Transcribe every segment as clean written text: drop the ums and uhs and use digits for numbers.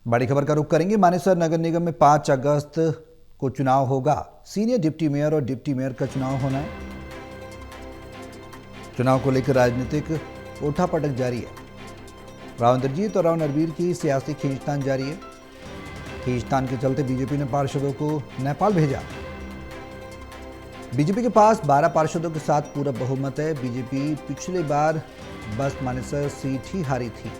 बड़ी खबर का रुख करेंगे। मानेसर नगर निगम में 5 अगस्त को चुनाव होगा। सीनियर डिप्टी मेयर और डिप्टी मेयर का चुनाव होना है। चुनाव को लेकर राजनीतिक उठापटक जारी है। राव इंद्रजीत और राव नरवीर की सियासी खींचतान जारी है। खींचतान के चलते बीजेपी ने पार्षदों को नेपाल भेजा। बीजेपी के पास 12 पार्षदों के साथ पूरा बहुमत है। बीजेपी पिछली बार बस मानेसर सीट ही हारी थी।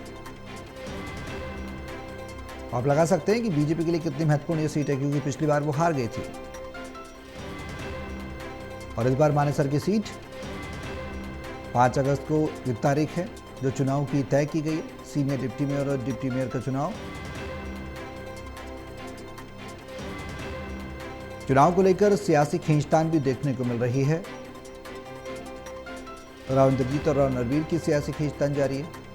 आप लगा सकते हैं कि बीजेपी के लिए कितनी महत्वपूर्ण ये सीट है, क्योंकि पिछली बार वो हार गई थी और इस बार मानेसर की सीट 5 अगस्त को ये तारीख है जो चुनाव की तय की गई है। सीनियर डिप्टी मेयर और डिप्टी मेयर का चुनाव को लेकर सियासी खींचतान भी देखने को मिल रही है। राव इंद्रजीत और राव नरवीर की सियासी खींचतान जारी है।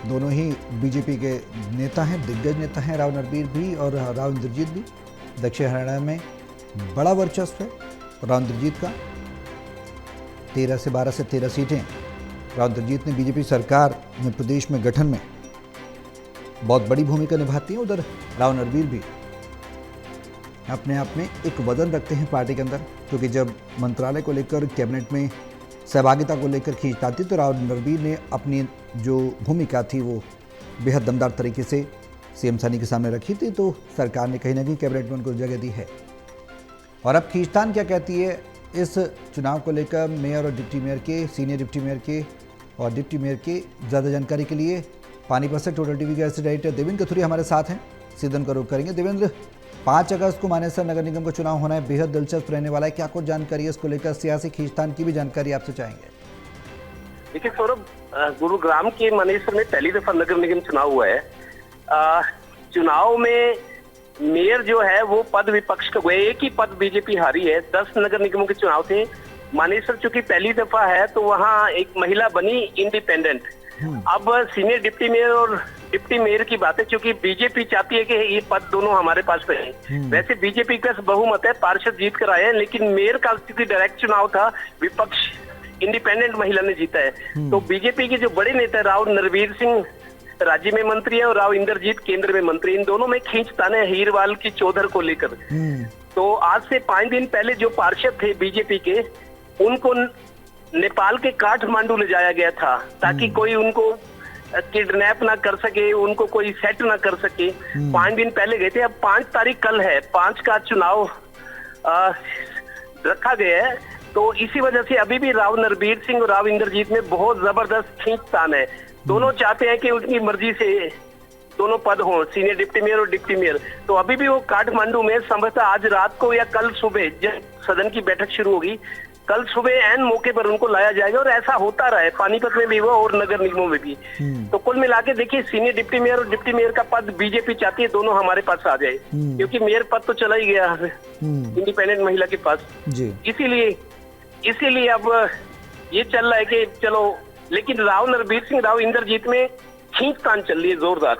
दोनों ही बीजेपी के नेता हैं, दिग्गज नेता हैं। राव नरवीर भी और राव इंद्रजीत भी। दक्षिण हरियाणा में बड़ा वर्चस्व है राव इंद्रजीत का। 13 से 12 से 13 सीटें राव इंद्रजीत ने बीजेपी सरकार में प्रदेश में गठन में बहुत बड़ी भूमिका निभाती हैं। उधर राव नरवीर भी अपने आप में एक वजन रखते हैं पार्टी के अंदर, क्योंकि जब मंत्रालय को लेकर कैबिनेट में सहभागिता को लेकर खींचतान थी तो राव नरवीर ने अपनी जो भूमिका थी वो बेहद दमदार तरीके से सीएम सानी के सामने रखी थी। तो सरकार ने कहीं ना कहीं कैबिनेट में उनको जगह दी है। और अब खींचतान क्या कहती है इस चुनाव को लेकर मेयर और डिप्टी मेयर के, सीनियर डिप्टी मेयर के और डिप्टी मेयर के ज़्यादा जानकारी के लिए पानीपत से टोटल टीवी के ऐसे डायरेक्टर देवेंद्र कथुरिया हमारे साथ हैं। सीधे उनका रुख करेंगे। देवेंद्र, 5 अगस्त को मानेसर नगर निगम का चुनाव होना है, बेहद दिलचस्प रहने वाला है। क्या कुछ जानकारी है इसको लेकर? सियासी खींचतान की भी जानकारी आपसे चाहेंगे। देखिए सौरभ, गुरुग्राम के मानेसर में पहली दफा नगर निगम चुनाव हुआ है। चुनाव में मेयर जो है वो पद विपक्ष का हुआ है। एक ही पद बीजेपी हारी है। 10 नगर निगमों के चुनाव थे। मानेसर चूंकि पहली दफा है तो वहाँ एक महिला बनी इंडिपेंडेंट। अब सीनियर डिप्टी मेयर और डिप्टी मेयर की बात है, क्योंकि बीजेपी चाहती है कि ये पद दोनों हमारे पास रहे। वैसे बीजेपी का बहुमत है, पार्षद जीत कर आए हैं, लेकिन मेयर का चूंकि डायरेक्ट चुनाव था, विपक्ष इंडिपेंडेंट महिला ने जीता है। तो बीजेपी के जो बड़े नेता राव नरवीर सिंह राज्य में मंत्री है और राव इंद्रजीत केंद्र में मंत्री, इन दोनों में खींचतान है हीरवाल की चौधर को लेकर। तो आज से 5 दिन पहले जो पार्षद थे बीजेपी के, उनको नेपाल के काठमांडू ले जाया गया था ताकि कोई उनको किडनैप ना कर सके, उनको कोई सेट ना कर सके। 5 दिन पहले गए थे। अब 5 तारीख कल है, 5 का चुनाव रखा गया है। तो इसी वजह से अभी भी राव नरवीर सिंह और राव इंद्रजीत में बहुत जबरदस्त खींचतान है। दोनों चाहते हैं कि उनकी मर्जी से दोनों पद हों, सीनियर डिप्टी मेयर और डिप्टी मेयर। तो अभी भी वो काठमांडू में संभवतः आज रात को या कल सुबह जब सदन की बैठक शुरू होगी, कल सुबह एन मौके पर उनको लाया जाएगा। और ऐसा होता रहा है, पानीपत में भी हुआ और नगर निगमों में भी। तो कुल मिला के देखिए, सीनियर डिप्टी मेयर और डिप्टी मेयर का पद बीजेपी चाहती है दोनों हमारे पास आ जाए, क्योंकि मेयर पद तो चला ही गया इंडिपेंडेंट महिला के पास। इसीलिए अब ये चल रहा है कि चलो, लेकिन राव नरवीर सिंह राव इंद्रजीत में खींचतान चल रही है जोरदार।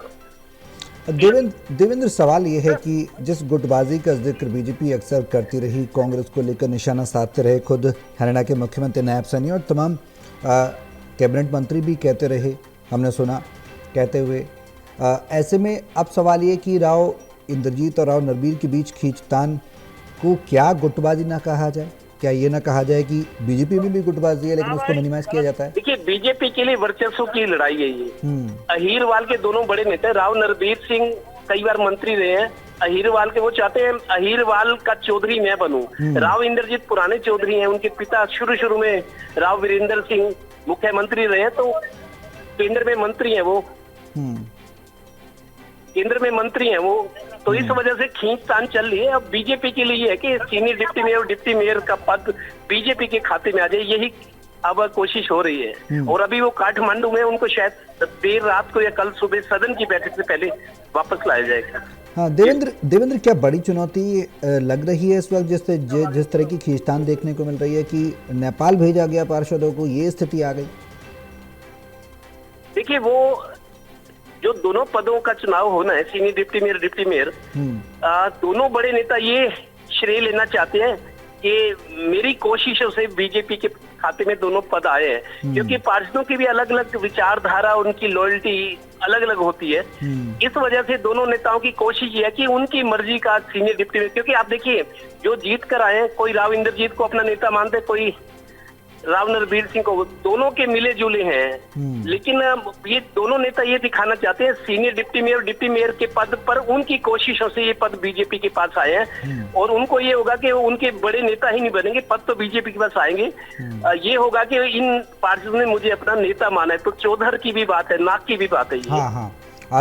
देवेंद्र, सवाल ये है कि जिस गुटबाजी का जिक्र बीजेपी अक्सर करती रही, कांग्रेस को लेकर निशाना साधते रहे, खुद हरियाणा के मुख्यमंत्री नायब सैनी और तमाम कैबिनेट मंत्री भी कहते रहे, हमने सुना कहते हुए। ऐसे में अब सवाल ये कि राव इंद्रजीत और राव नरवीर के बीच खींचतान को क्या गुटबाजी ना कहा जाए? क्या ये ना कहा जाए कि बीजेपी में भी गुटबाजी है लेकिन उसको मिनिमाइज किया जाता है? देखिए, बीजेपी के लिए वर्चस्व की लड़ाई है ये। अहीरवाल के दोनों बड़े नेता राव नरवीर सिंह कई बार मंत्री रहे हैं। अहीरवाल के वो चाहते हैं अहीरवाल का चौधरी मैं बनूं। राव इंद्रजीत पुराने चौधरी हैं, उनके पिता शुरू में राव वीरेंद्र सिंह मुख्यमंत्री रहे हैं, तो केंद्र में मंत्री हैं वो। केंद्र में मंत्री हैं वो। तो इस वजह से खींचतान चल रही है। अब बीजेपी के लिए है कि सीनियर डिप्टी मेयर और डिप्टी मेयर का पद बीजेपी के खाते में आ जाए, यही अब कोशिश हो रही है। और अभी वो काठमांडू में, उनको शायद देर रात को या कल सुबह सदन की बैठक से पहले वापस लाया जाएगा। हाँ देवेंद्र, क्या बड़ी चुनौती लग रही है इस वक्त जिस तरह की खींचतान देखने को मिल रही है कि नेपाल भेजा गया पार्षदों को, ये स्थिति आ गई? देखिए, वो जो दोनों पदों का चुनाव होना है, सीनियर डिप्टी मेयर, दोनों बड़े नेता ये श्रेय लेना चाहते हैं कि मेरी कोशिशों से बीजेपी के खाते में दोनों पद आए हैं, क्योंकि पार्षदों की भी अलग अलग विचारधारा, उनकी लॉयल्टी अलग अलग होती है। इस वजह से दोनों नेताओं की कोशिश ये है कि उनकी मर्जी का सीनियर डिप्टी, क्योंकि आप देखिए जो जीत कर आए हैं, कोई राव इंद्रजीत को अपना नेता मानते, कोई राव नरबीर सिंह को, दोनों के मिले जुले हैं। लेकिन ये दोनों नेता ये दिखाना चाहते हैं senior deputy mayor, deputy mayor के पद पर उनकी कोशिशों से ये पद बीजेपी के पास आए हैं, और उनको ये होगा कि उनके बड़े नेता ही नहीं बनेंगे, पद तो बीजेपी के पास आएंगे। ये होगा कि इन पार्षदों ने मुझे अपना नेता माना है, तो चौधर की भी बात है, नाक की भी बात है ये। हाँ हाँ।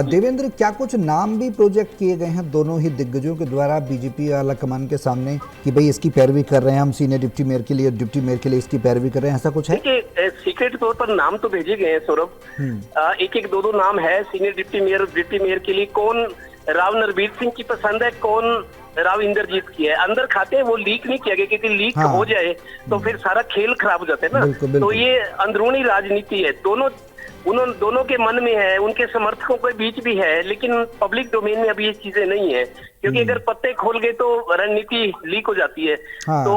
देवेंद्र, क्या कुछ नाम भी प्रोजेक्ट किए गए हैं दोनों ही दिग्गजों के द्वारा बीजेपी आला कमान के सामने कि भाई इसकी पैरवी कर रहे हैं हम, सीनियर डिप्टी मेयर के लिए, डिप्टी मेयर के लिए इसकी पैरवी कर रहे हैं, ऐसा कुछ है? देखिए सीक्रेट तौर पर नाम तो भेजे गए हैं सौरभ, एक एक दो नाम है सीनियर डिप्टी मेयर के लिए। कौन राव नरबीर सिंह की पसंद है, कौन राव इंद्रजीत की है, अंदर खाते हैं, वो लीक नहीं किया गया, क्योंकि लीक हो जाए तो फिर सारा खेल खराब हो जाता है ना। बिल्कुल, बिल्कुल। तो ये अंदरूनी राजनीति है, दोनों के मन में है, उनके समर्थकों के बीच भी है, लेकिन पब्लिक डोमेन में अभी ये चीजें नहीं है, क्योंकि अगर पत्ते खोल गए तो रणनीति लीक हो जाती है। तो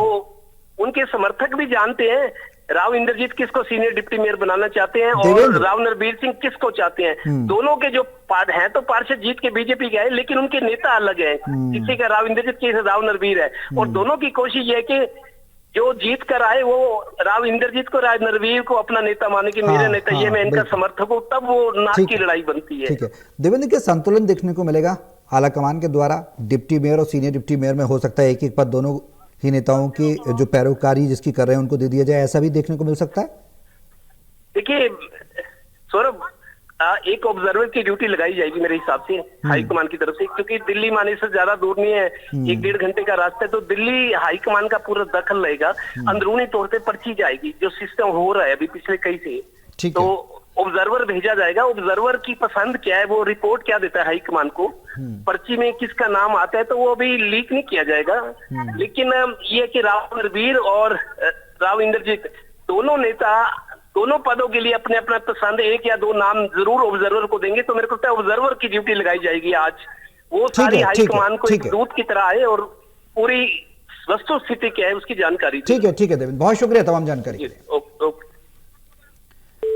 उनके समर्थक भी जानते हैं राव इंद्रजीत किसको सीनियर डिप्टी मेयर बनाना चाहते हैं और राव नरबीर सिंह किसको चाहते हैं। दोनों के जो हैं तो पार्षद जीत के बीजेपी के हैं, लेकिन उनके नेता अलग हैं, किसी का राव इंद्रजीत, किसी का राव नरबीर है, और दोनों की कोशिश ये है कि जो जीत कर आए वो राव इंद्रजीत को, राव नरवीर को अपना नेता माने कि मेरे नेता ये, मैं इनका समर्थक हूँ, तब वो नाक की लड़ाई बनती है। ठीक है देवेंद्र, क्या संतुलन देखने को मिलेगा आला कमान के द्वारा? डिप्टी मेयर और सीनियर डिप्टी मेयर में हो सकता है एक एक पद दोनों ही नेताओं की जो पैरोकारी जिसकी कर रहे हैं उनको दे दिया जाए, ऐसा भी देखने को मिल सकता है? देखिए सौरभ, एक ऑब्जर्वर की ड्यूटी लगाई जाएगी मेरे हिसाब से हाईकमान की तरफ से, क्योंकि दिल्ली माने से ज्यादा दूर नहीं है, 1-1.5 घंटे का रास्ता है, तो दिल्ली हाईकमान का पूरा दखल रहेगा। अंदरूनी तौर पे पर्ची जाएगी, जो सिस्टम हो रहा है अभी पिछले कई से, तो ऑब्जर्वर भेजा जाएगा। ऑब्जर्वर की पसंद क्या है, वो रिपोर्ट क्या देता है हाईकमान को, पर्ची में किसका नाम आता है, तो वो अभी लीक नहीं किया जाएगा। लेकिन ये कि राव नरबीर और राव इंद्रजीत दोनों नेता दोनों पदों के लिए अपने अपना पसंद एक या दो नाम जरूर ऑब्जर्वर को देंगे, तो मेरे को लगता है ऑब्जर्वर की ड्यूटी लगाई जाएगी आज। वो सारी हाईकमान को एक दूत की तरह आए और पूरी वस्तु स्थिति क्या है उसकी जानकारी। ठीक है देवेंद्र, बहुत शुक्रिया तमाम जानकारी के लिए।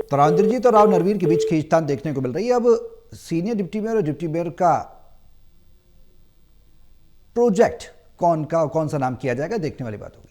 तो राव इंद्रजीत और राव नरवीर के बीच खींचतान देखने को मिल रही है। अब सीनियर डिप्टी मेयर और डिप्टी मेयर का प्रोजेक्ट कौन सा नाम किया जाएगा, देखने वाली बात होगी।